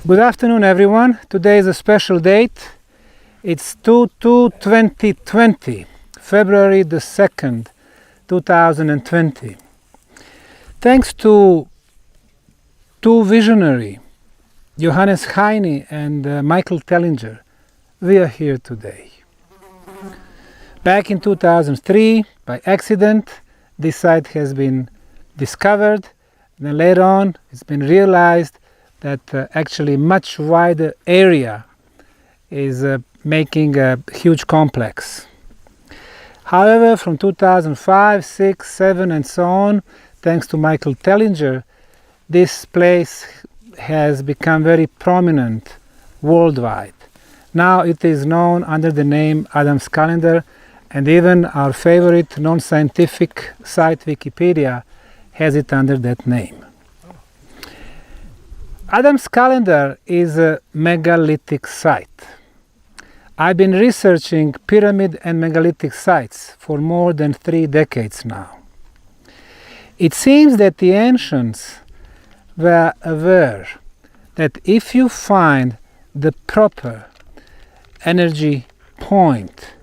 Good afternoon, everyone. Today is a special date. It's 2/2/2020, February the 2nd, 2020. Thanks to two visionary, Johannes Heine and Michael Tellinger, we are here today. Back in 2003, by accident, this site has been discovered. Then later on, it's been realized that actually much wider area is making a huge complex. However, from 2005, 6, 7, and so on, thanks to Michael Tellinger, this place has become very prominent worldwide. Now it is known under the name Adam's Calendar, and even our favorite non-scientific site, Wikipedia, has it under that name. Adam's Calendar is a megalithic site. I've been researching pyramid and megalithic sites for more than 3 decades now. It seems that the ancients were aware that if you find the proper energy point,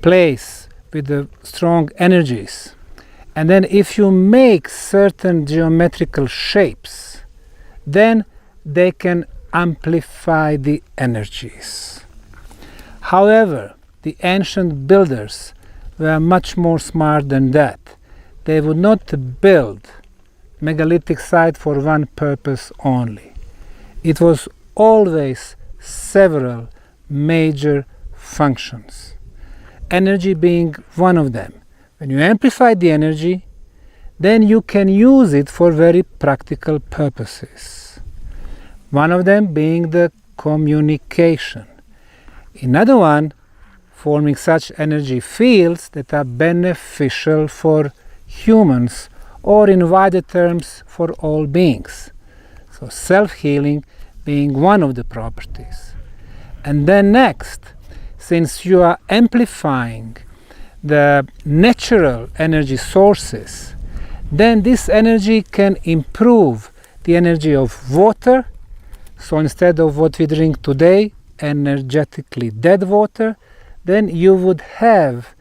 place with the strong energies, and then if you make certain geometrical shapes, then they can amplify the energies. However, the ancient builders were much more smart than that. They would not build megalithic site for one purpose only. It was always several major functions, energy being one of them. When you amplify the energy, then you can use it for very practical purposes. One of them being the communication. Another one, forming such energy fields that are beneficial for humans, or in wider terms, for all beings. So self-healing being one of the properties. And then next, since you are amplifying the natural energy sources, then this energy can improve the energy of water. So instead of what we drink today, energetically dead water, then you would have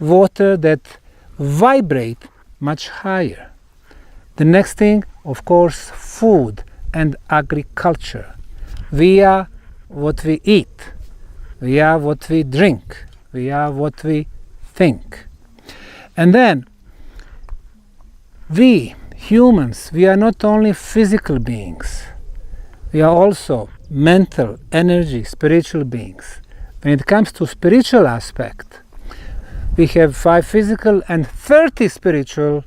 water that vibrate much higher. The next thing, of course, food and agriculture. We are what we eat. We are what we drink. We are what we think. And then we humans, we are not only physical beings, we are also mental, energy, spiritual beings. When it comes to spiritual aspect, we have 5 physical and 30 spiritual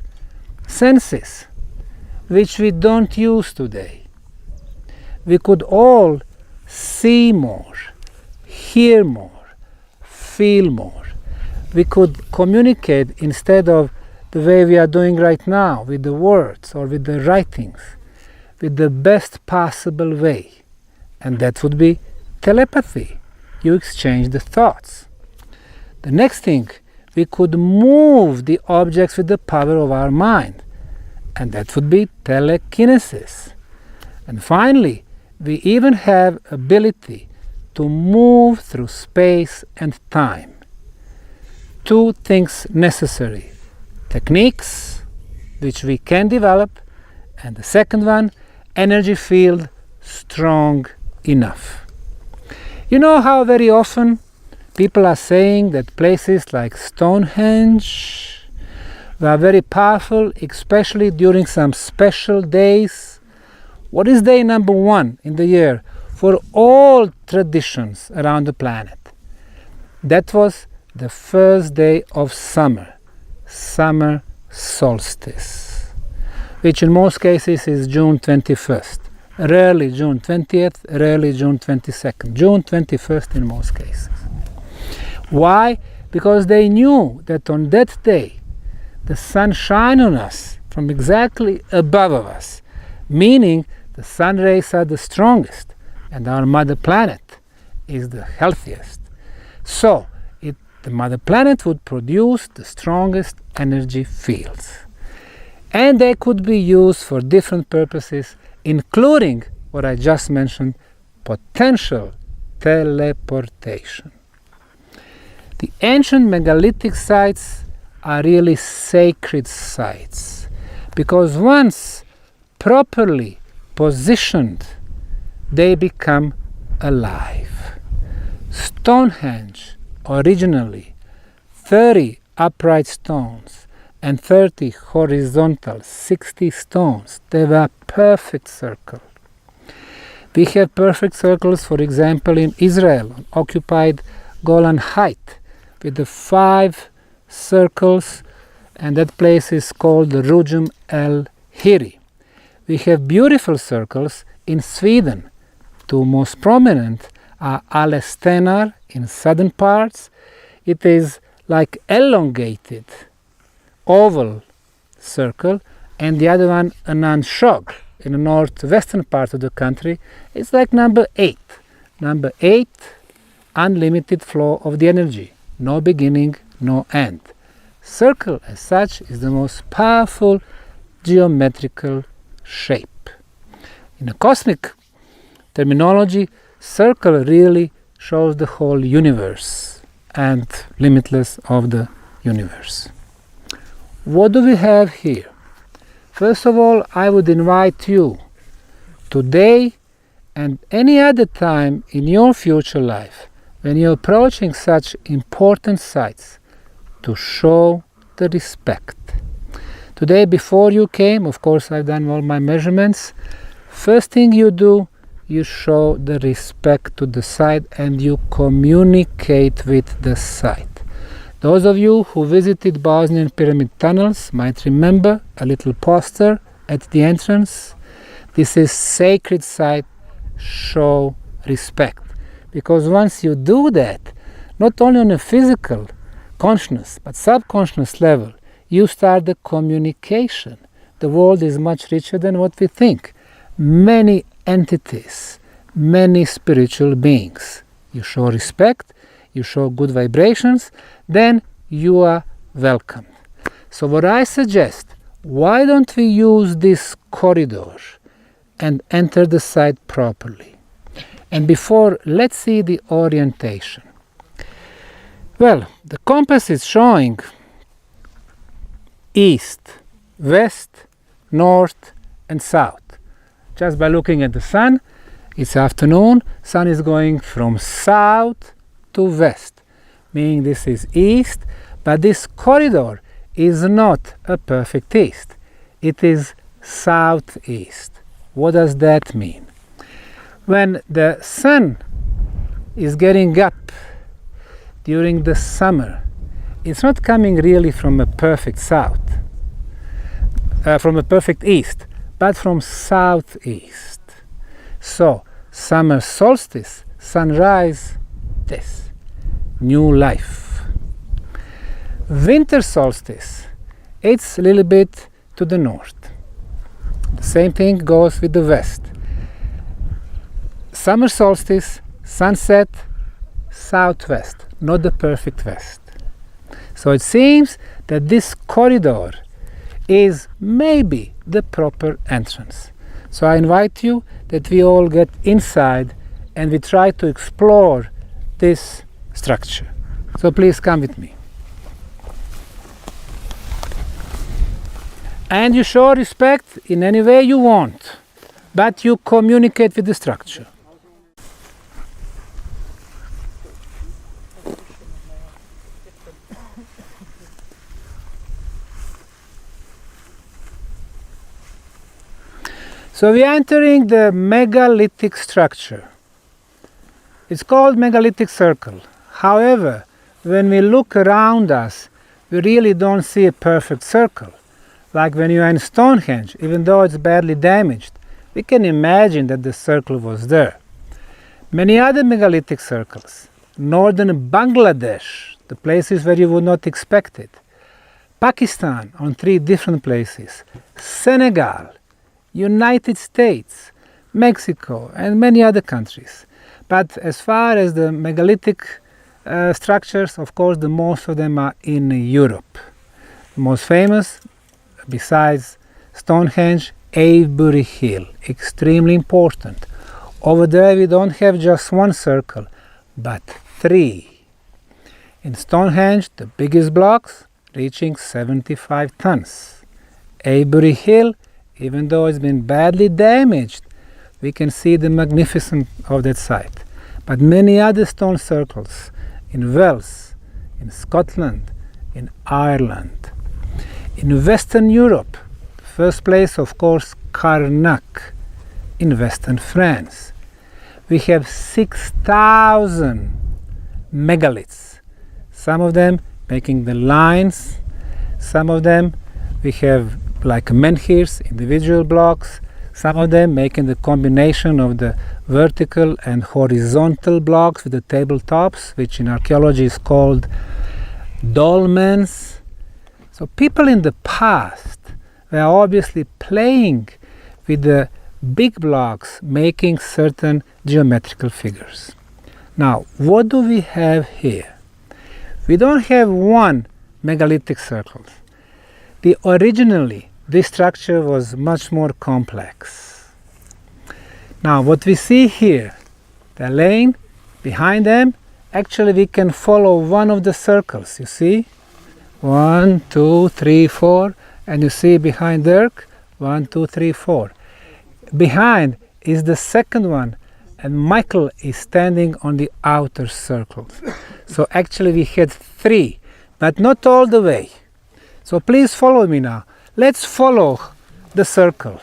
senses, which we don't use today. We could all see more, hear more, feel more. We could communicate instead of the way we are doing right now with the words or with the writings, with the best possible way. And that would be telepathy. You exchange the thoughts. The next thing, we could move the objects with the power of our mind. And that would be telekinesis. And finally, we even have ability to move through space and time. 2 things necessary: techniques, which we can develop, and the second one, energy field strong enough. You know how very often people are saying that places like Stonehenge were very powerful, especially during some special days. What is day number 1 in the year for all traditions around the planet? That was the first day of summer, summer solstice, which in most cases is June 21st, rarely June 20th, rarely June 22nd, June 21st in most cases. Why? Because they knew that on that day the sun shines on us from exactly above of us, meaning the sun rays are the strongest and our mother planet is the healthiest. So the mother planet would produce the strongest energy fields. And they could be used for different purposes, including what I just mentioned, potential teleportation. The ancient megalithic sites are really sacred sites because once properly positioned, they become alive. Stonehenge, originally 30 upright stones and 30 horizontal, 60 stones, they were perfect circle. We have perfect circles, for example, in Israel, on occupied Golan Height, with the 5 circles, and that place is called the Rujum El Hiri. We have beautiful circles in Sweden. 2 most prominent are Alestenar in southern parts. It is like elongated oval circle, and the other one Anand Shog in the northwestern part of the country. It's like number 8. Number 8, unlimited flow of the energy, no beginning, no end. Circle as such is the most powerful geometrical shape. In a cosmic terminology, circle really shows the whole universe and limitless of the universe. What do we have here? First of all, I would invite you today and any other time in your future life, when you're approaching such important sites, to show the respect. Today, before you came, of course, I've done all my measurements. First thing you do, you show the respect to the site and you communicate with the site. Those of you who visited Bosnian Pyramid tunnels might remember a little poster at the entrance. This is sacred site, show respect. Because once you do that, not only on a physical, conscious, but subconscious level, you start the communication. The world is much richer than what we think. Many entities, many spiritual beings. You show respect, you show good vibrations, then you are welcome. So what I suggest, why don't we use this corridor and enter the site properly? And before, let's see the orientation. Well, the compass is showing east, west, north and south. Just by looking at the sun, it's afternoon, sun is going from south to west, meaning this is east, but this corridor is not a perfect east. It is southeast. What does that mean? When the sun is getting up during the summer, it's not coming really from a perfect south, from a perfect east, but from southeast. So, summer solstice, sunrise, this, new life. Winter solstice, it's a little bit to the north. The same thing goes with the west. Summer solstice, sunset, southwest, not the perfect west. So it seems that this corridor is maybe the proper entrance. So I invite you that we all get inside and we try to explore this structure. So please come with me. And you show respect in any way you want, but you communicate with the structure. So we are entering the megalithic structure. It's called Megalithic Circle. However, when we look around us, we really don't see a perfect circle. Like when you are in Stonehenge, even though it's badly damaged, we can imagine that the circle was there. Many other megalithic circles, northern Bangladesh, the places where you would not expect it, Pakistan on 3 different places, Senegal, United States, Mexico, and many other countries. But as far as the megalithic structures, of course, the most of them are in Europe. The most famous, besides Stonehenge, Avebury Hill, extremely important. Over there we don't have just one circle, but 3. In Stonehenge, the biggest blocks reaching 75 tons. Avebury Hill, even though it's been badly damaged, we can see the magnificence of that site. But many other stone circles in Wales, in Scotland, in Ireland. In Western Europe, the first place, of course, Carnac, in Western France. We have 6,000 megaliths, some of them making the lines, some of them we have like menhirs, individual blocks, some of them making the combination of the vertical and horizontal blocks with the tabletops, which in archaeology is called dolmens. So people in the past were obviously playing with the big blocks, making certain geometrical figures. Now, what do we have here? We don't have one megalithic circle. Originally, this structure was much more complex. Now, what we see here, the lane behind them, actually we can follow one of the circles, you see? 1, 2, 3, 4, and you see behind Dirk, 1, 2, 3, 4. Behind is the second one, and Michael is standing on the outer circle. So actually we had 3, but not all the way. So please follow me now. Let's follow the circle.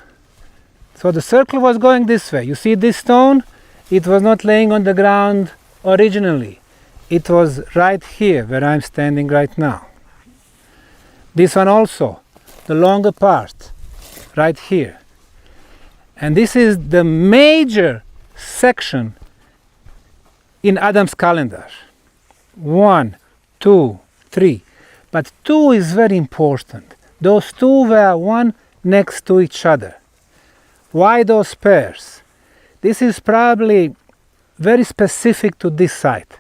So the circle was going this way. You see this stone? It was not laying on the ground originally. It was right here where I'm standing right now. This one also, the longer part, right here. And this is the major section in Adam's calendar. 1, 2, 3. But 2 is very important. Those 2 were one next to each other. Why those pairs? This is probably very specific to this site.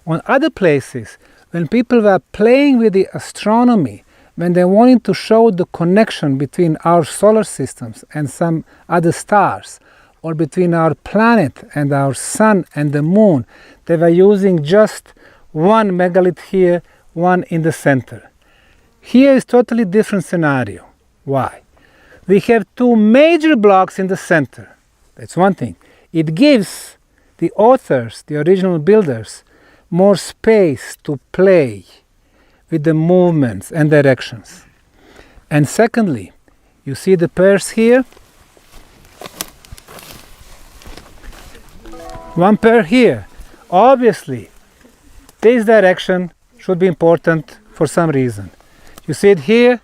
On other places, when people were playing with the astronomy, when they wanted to show the connection between our solar systems and some other stars, or between our planet and our sun and the moon, they were using just one megalith here, one in the center. Here is totally different scenario. Why? We have 2 major blocks in the center. That's one thing. It gives the authors, the original builders, more space to play with the movements and directions. And secondly, you see the pairs here? One pair here. Obviously, this direction should be important for some reason. You see it here,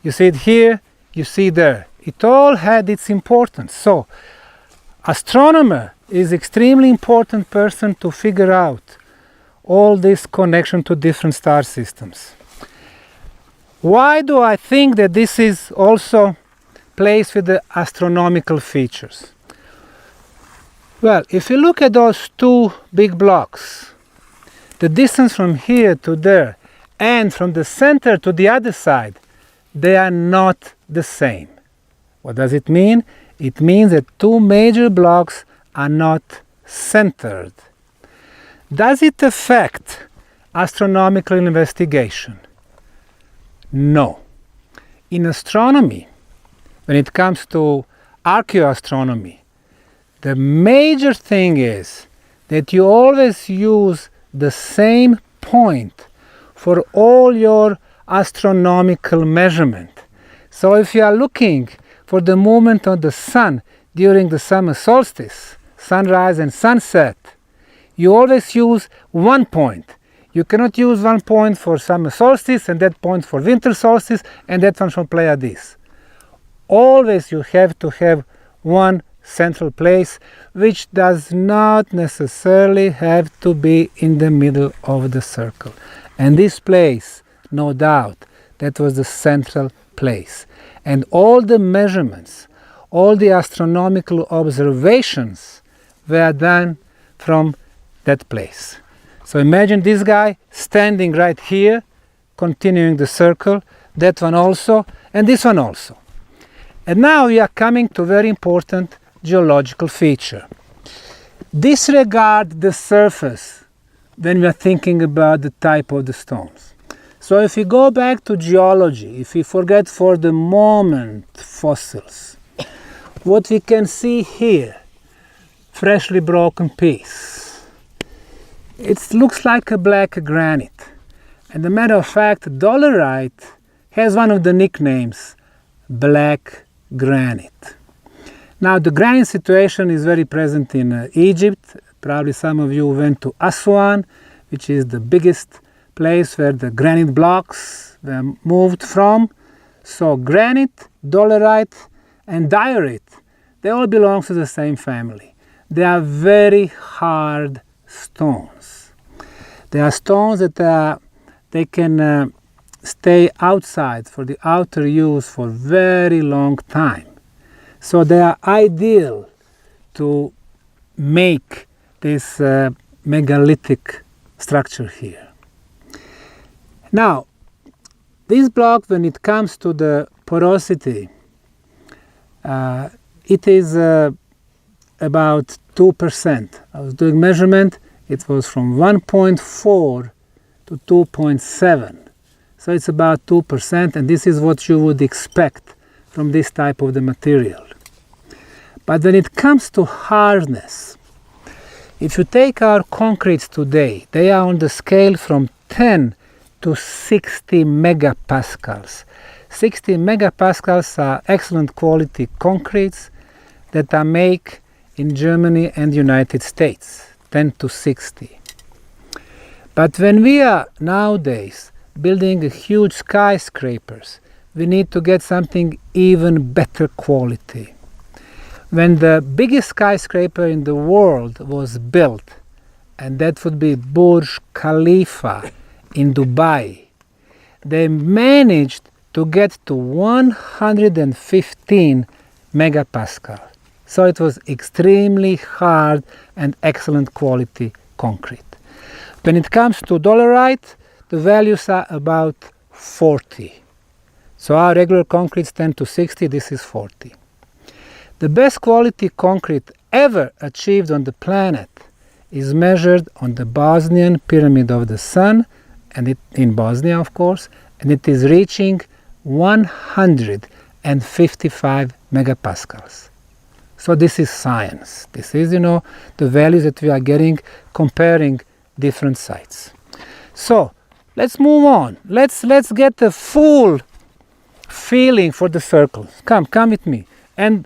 you see it here, you see there. It all had its importance. So, astronomer is extremely important person to figure out all this connection to different star systems. Why do I think that this is also placed with the astronomical features? Well, if you look at those 2 big blocks, the distance from here to there and from the center to the other side, they are not the same. What does it mean? It means that 2 major blocks are not centered. Does it affect astronomical investigation? No. In astronomy, when it comes to archaeoastronomy, the major thing is that you always use the same point for all your astronomical measurement. So if you are looking for the movement of the sun during the summer solstice, sunrise and sunset, you always use one point. You cannot use one point for summer solstice and that point for winter solstice and that one should play at this. Always you have to have one central place, which does not necessarily have to be in the middle of the circle. And this place, no doubt, that was the central place. And all the measurements, all the astronomical observations were done from that place. So imagine this guy standing right here, continuing the circle, that one also, and this one also. And now we are coming to very important geological feature. disregard the surface when we are thinking about the type of the stones. So if we go back to geology, if we forget for the moment fossils, what we can see here, freshly broken piece, it looks like a black granite. And as a matter of fact, dolerite has one of the nicknames, black granite. Now the granite situation is very present in Egypt. Probably some of you went to Aswan, which is the biggest place where the granite blocks were moved from. So granite, dolerite, and diorite, they all belong to the same family. They are very hard stones. They are stones that they can stay outside for the outer use for very long time. So they are ideal to make this megalithic structure here. Now, this block, when it comes to the porosity, it is about 2%. I was doing measurement, it was from 1.4 to 2.7. So it's about 2%, and this is what you would expect from this type of the material. But when it comes to hardness, if you take our concretes today, they are on the scale from 10 to 60 megapascals. 60 megapascals are excellent quality concretes that are made in Germany and the United States, 10 to 60. But when we are nowadays building huge skyscrapers, we need to get something even better quality. When the biggest skyscraper in the world was built, and that would be Burj Khalifa in Dubai, they managed to get to 115 megapascal. So it was extremely hard and excellent quality concrete. When it comes to dolerite, the values are about 40. So our regular concretes 10 to 60, this is 40. The best quality concrete ever achieved on the planet is measured on the Bosnian Pyramid of the Sun, and it in Bosnia, of course, and it is reaching 155 megapascals. So this is science. This is, the values that we are getting comparing different sites. So let's move on. Let's get the full feeling for the circle. Come with me. And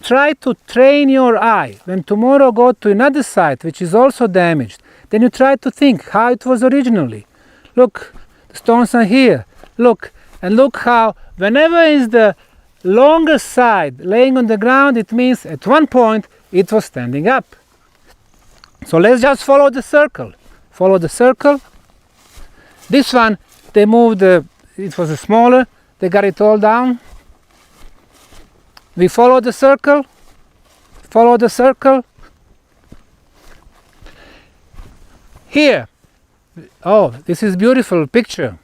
try to train your eye. When tomorrow go to another site which is also damaged, then you try to think how it was originally. Look, the stones are here. Look, and look how whenever is the longer side laying on the ground, it means at one point it was standing up. So let's just follow the circle. Follow the circle. This one, they moved, it was a smaller, they got it all down. We follow the circle. Follow the circle. Here. Oh, this is beautiful picture.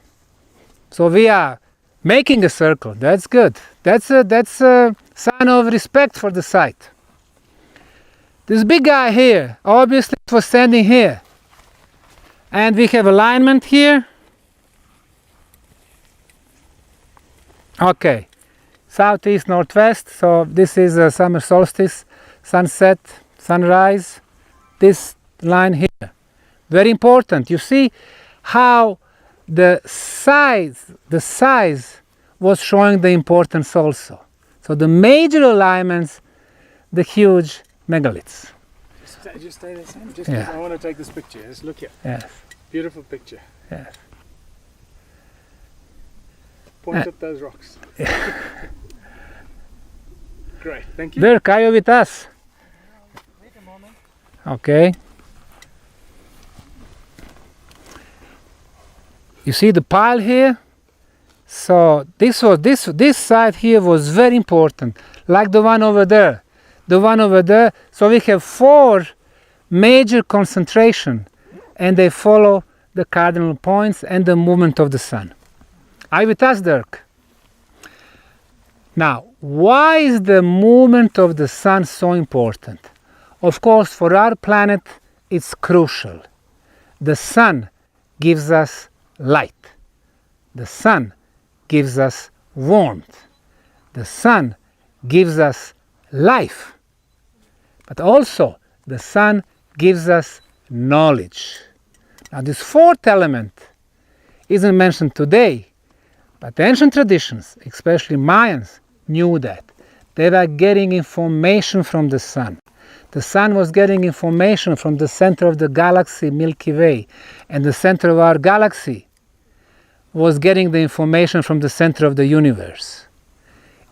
So we are making a circle. That's good. That's a sign of respect for the site. This big guy here, obviously it was standing here. And we have alignment here. Okay. Southeast, northwest. So this is a summer solstice, sunset, sunrise. This line here. Very important. You see how the size was showing the importance also. So the major alignments, the huge megaliths. Just stay there, Sam. Just Yeah. I want to take this picture. Just look here. Yes, Beautiful picture. yes. Point at those rocks. Great, thank you. Dirk, are you with us? Wait a moment. Okay. You see the pile here? So this side here was very important, like the one over there. The one over there. So we have 4 major concentration, and they follow the cardinal points and the movement of the sun. Are you with us, Dirk? Now, why is the movement of the sun so important? Of course, for our planet, it's crucial. The sun gives us light. The sun gives us warmth. The sun gives us life. But also, the sun gives us knowledge. Now, this fourth element isn't mentioned today, but ancient traditions, especially Mayans, knew that. They were getting information from the sun. The sun was getting information from the center of the galaxy, Milky Way, and the center of our galaxy was getting the information from the center of the universe.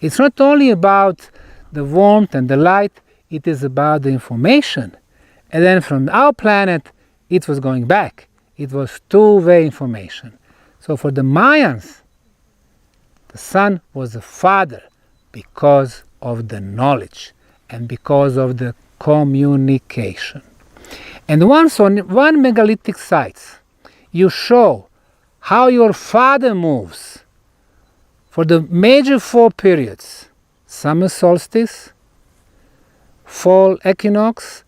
It's not only about the warmth and the light, it is about the information. And then from our planet, it was going back. It was two-way information. So for the Mayans, the sun was the father because of the knowledge and because of the communication. And once on one megalithic site, you show how your father moves for the major 4 periods: summer solstice, fall equinox,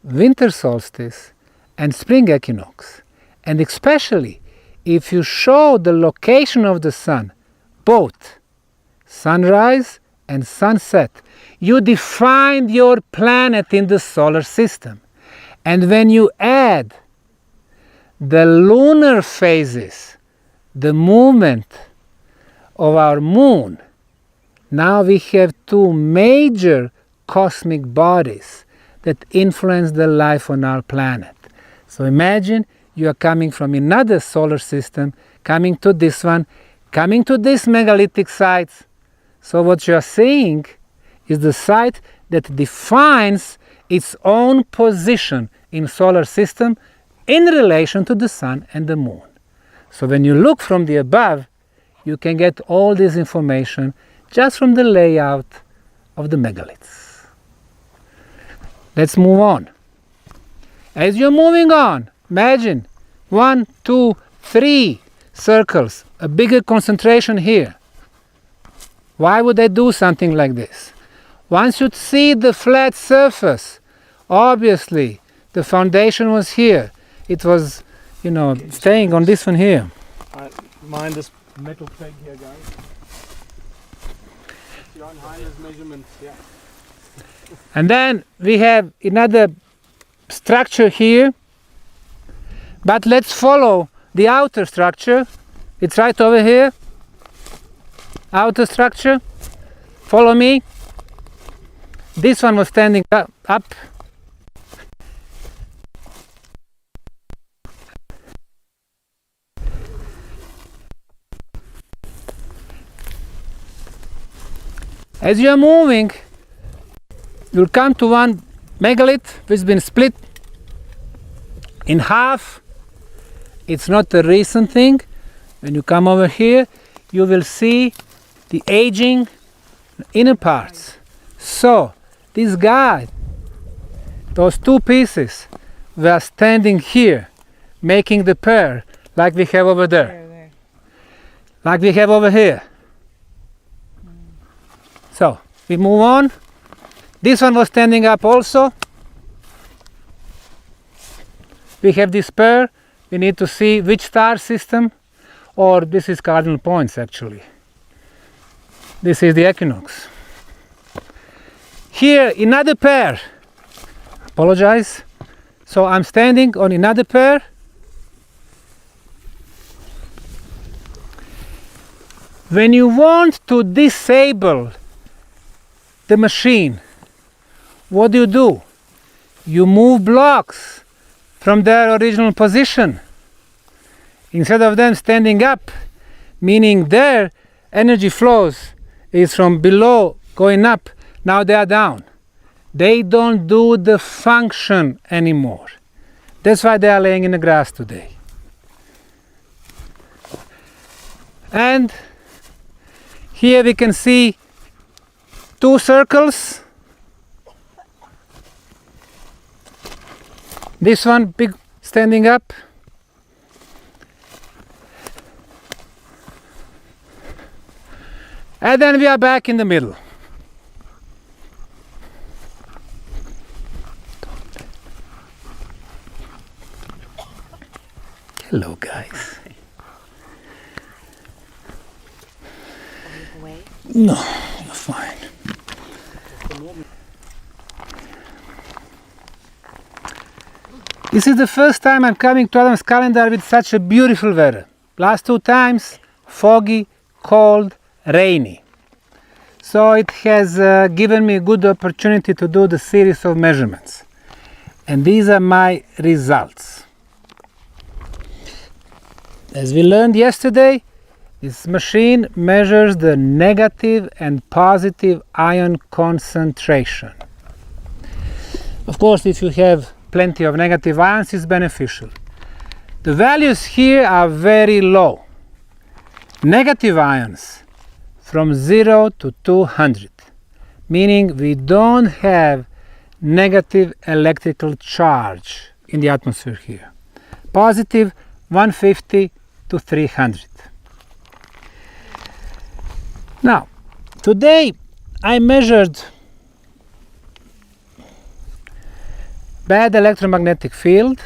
winter solstice, and spring equinox. And especially if you show the location of the sun, both sunrise and sunset, you define your planet in the solar system. And when you add the lunar phases, the movement of our moon, now we have 2 major cosmic bodies that influence the life on our planet. So imagine you are coming from another solar system, coming to this one, coming to this megalithic site. So what you are seeing is the site that defines its own position in solar system in relation to the sun and the moon. So when you look from the above, you can get all this information just from the layout of the megaliths. Let's move on. As you're moving on, imagine 1, 2, 3 circles, a bigger concentration here. Why would I do something like this? Once you see the flat surface, obviously the foundation was here. It was, staying on this one here. Mind this metal peg here, guys. That's John Heiner's measurements, yeah. And then we have another structure here. But let's follow the outer structure. It's right over here. Outer structure. Follow me. This one was standing up. As you are moving, you'll come to one megalith which has been split in half. It's not a recent thing. When you come over here, you will see the aging inner parts. So this guy, those 2 pieces were standing here, making the pair like we have over there. Like we have over here. So we move on. This one was standing up also. We have this pair. We need to see which star system, or this is cardinal points actually. This is the equinox. Here another pair. Apologize. So I'm standing on another pair. When you want to disable the machine, what do? You move blocks from their original position. Instead of them standing up, meaning their energy flows is from below going up, now they are down. They don't do the function anymore. That's why they are laying in the grass today. And here we can see 2 circles. This one big standing up. And then we are back in the middle. Hello, guys. No, you're fine. This is the first time I'm coming to Adam's calendar with such a beautiful weather. Last 2 times, foggy, cold, rainy. So it has given me a good opportunity to do the series of measurements. And these are my results. As we learned yesterday, this machine measures the negative and positive ion concentration. Of course, if you have plenty of negative ions, it's beneficial. The values here are very low. Negative ions from 0 to 200, meaning we don't have negative electrical charge in the atmosphere here. Positive 150 to 300. Now, today I measured bad electromagnetic field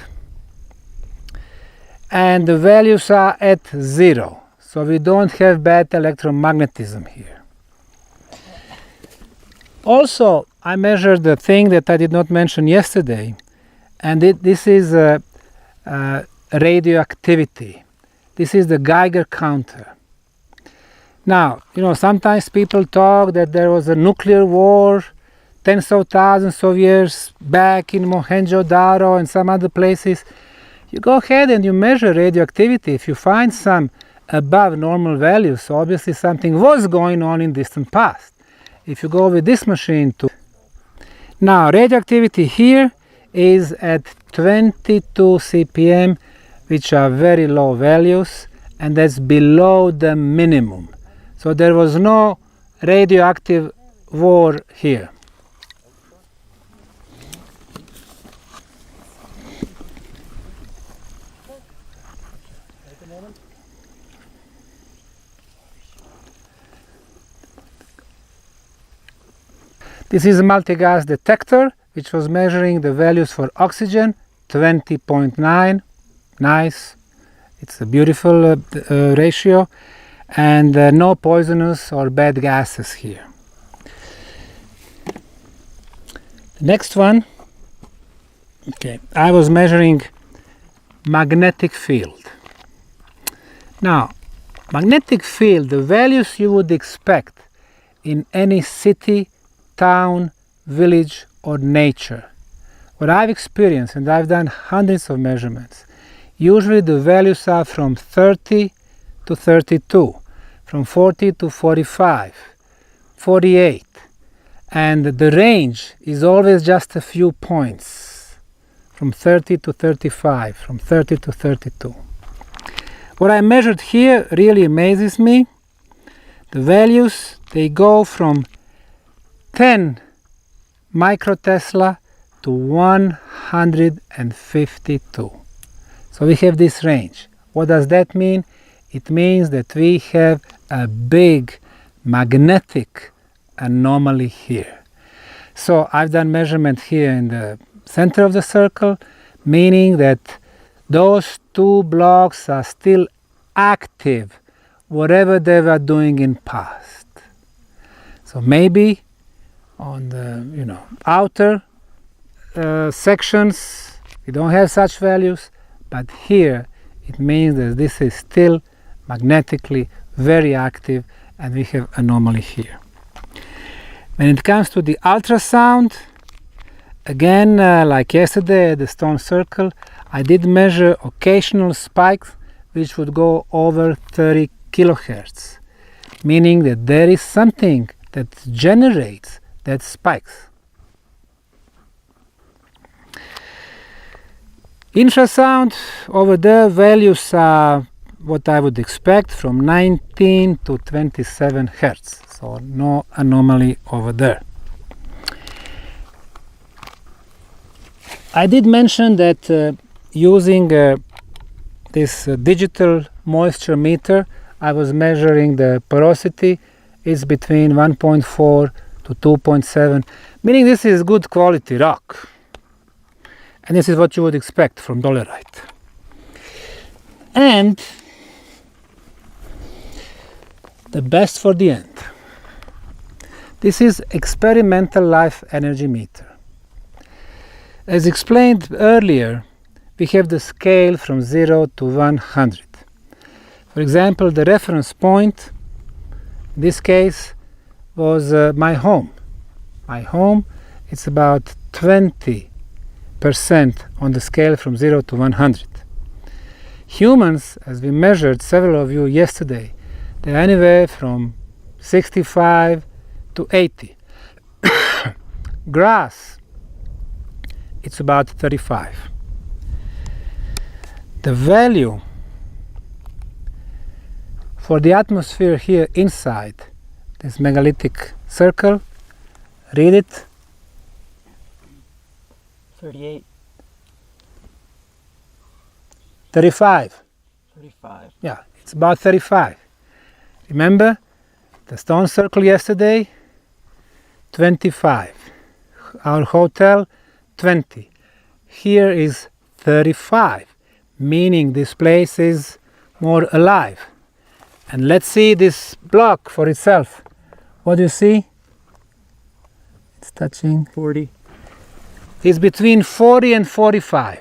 and the values are at 0. So we don't have bad electromagnetism here. Also, I measured the thing that I did not mention yesterday, and this is radioactivity. This is the Geiger Counter. Now, sometimes people talk that there was a nuclear war tens of thousands of years back in Mohenjo-Daro and some other places. You go ahead and you measure radioactivity. If you find some above normal values, so obviously something was going on in distant past. If you go with this machine to... Now, radioactivity here is at 22 ppm, which are very low values, and that's below the minimum. So there was no radioactive war here. This is a multi-gas detector, which was measuring the values for oxygen, 20.9, nice, it's a beautiful ratio, and no poisonous or bad gases here. The next one, okay, I was measuring magnetic field. Now, magnetic field, the values you would expect in any city, town, village, or nature. What I've experienced, and I've done hundreds of measurements, usually the values are from 30 to 32, from 40 to 45, 48, and the range is always just a few points, from 30 to 35, from 30 to 32. What I measured here really amazes me. The values, they go from 10 microtesla to 152. So we have this range. What does that mean? It means that we have a big magnetic anomaly here. So I've done measurement here in the center of the circle, meaning that those 2 blocks are still active, whatever they were doing in past. So maybe on the outer sections we don't have such values, but here it means that this is still magnetically very active and we have anomaly here. When it comes to the ultrasound, again like yesterday at the stone circle, I did measure occasional spikes which would go over 30 kilohertz, meaning that there is something that generates that spikes. Infrasound, over there values are what I would expect, from 19 to 27 hertz, so no anomaly over there. I did mention that using this digital moisture meter, I was measuring the porosity. It's between 1.4 to 2.7, meaning this is good quality rock. And this is what you would expect from dolerite. And the best for the end. This is experimental life energy meter. As explained earlier, we have the scale from 0 to 100. For example, the reference point, in this case, was my home. My home, it's about 20% on the scale from 0 to 100. Humans, as we measured several of you yesterday, they're anywhere from 65 to 80. Grass, it's about 35. The value for the atmosphere here inside this megalithic circle, read it. 38. 35. 35. Yeah, it's about 35. Remember the stone circle yesterday? 25. Our hotel, 20. Here is 35, meaning this place is more alive. And let's see this block for itself. What do you see? It's touching 40. It's between 40 and 45.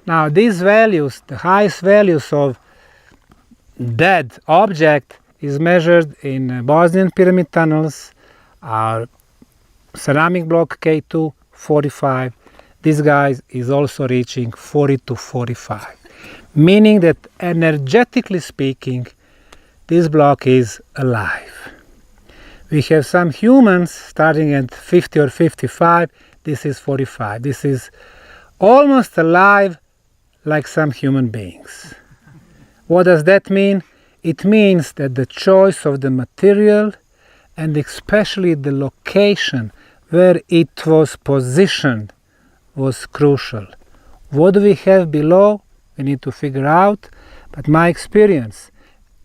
Now these values, the highest values of dead object is measured in Bosnian pyramid tunnels, our ceramic block K2, 45. This guy is also reaching 40 to 45. Meaning that energetically speaking, this block is alive. We have some humans starting at 50 or 55. This is 45. This is almost alive like some human beings. What does that mean? It means that the choice of the material and especially the location where it was positioned was crucial. What do we have below? We need to figure out, but my experience,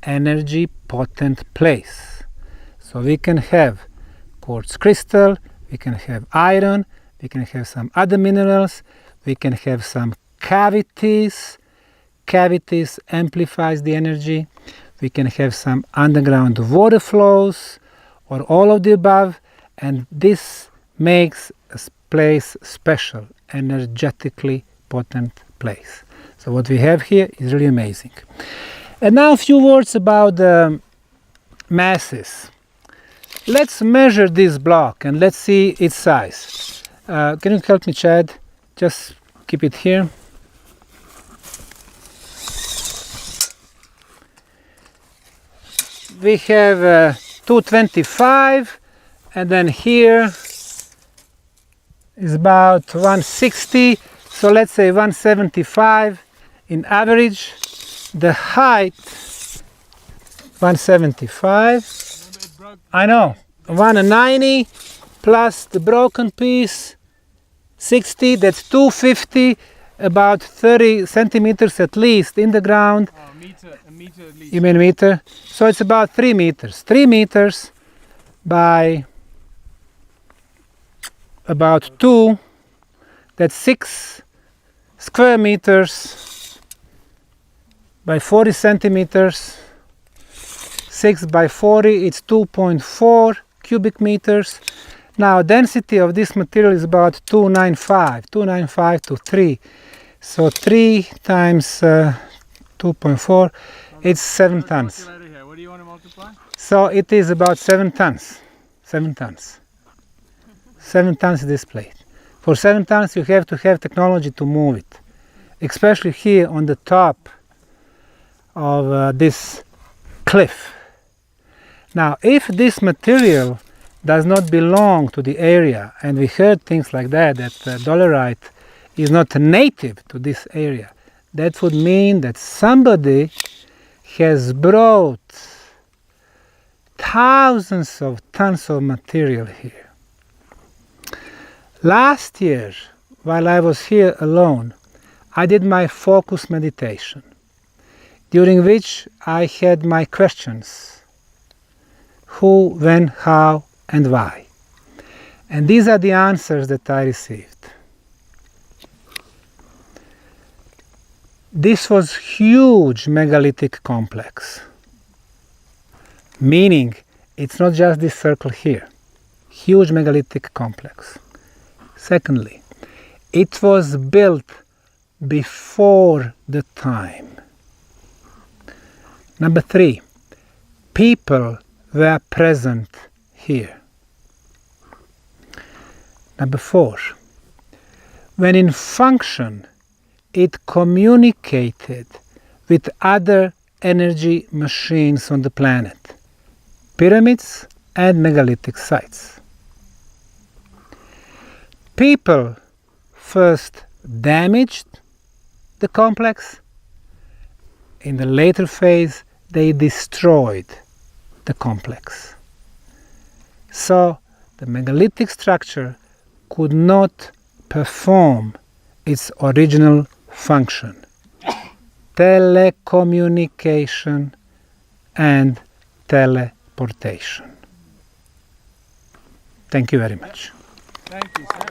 energy potent place. So we can have quartz crystal, we can have iron, we can have some other minerals, we can have some cavities. Cavities amplifies the energy. We can have some underground water flows or all of the above, and this makes a place special, energetically potent place. So what we have here is really amazing. And now a few words about the masses. Let's measure this block and let's see its size. Can you help me, Chad? Just keep it here. We have 225, and then here is about 160, so let's say 175 in average. The height 175. I know, 190 plus the broken piece 60, that's 250, about 30 centimeters at least in the ground. A meter at least. You mean meter? So it's about 3 meters. 3 meters by about 2, that's 6 square meters by 40 centimeters. 6 by 40, it's 2.4 cubic meters. Now density of this material is about 295 to 3. So 3 times 2.4, it's 7 tons. What do you want to multiply? So it is about 7 tons. 7 tons. 7 tons is this plate. For 7 tons you have to have technology to move it. Especially here on the top of this cliff. Now if this material does not belong to the area, and we heard things like that, that dolerite is not native to this area, that would mean that somebody has brought thousands of tons of material here. Last year, while I was here alone, I did my focus meditation, during which I had my questions: who, when, how, and why. And these are the answers that I received. this was huge megalithic complex, meaning it's not just this circle here, huge megalithic complex. Secondly, it was built before the time. Number 3, people were present here. Number 4, when in function, it communicated with other energy machines on the planet, pyramids and megalithic sites. People first damaged the complex. In the later phase, they destroyed the complex. So the megalithic structure could not perform its original function, telecommunication and teleportation. Thank you very much. Thank you, sir.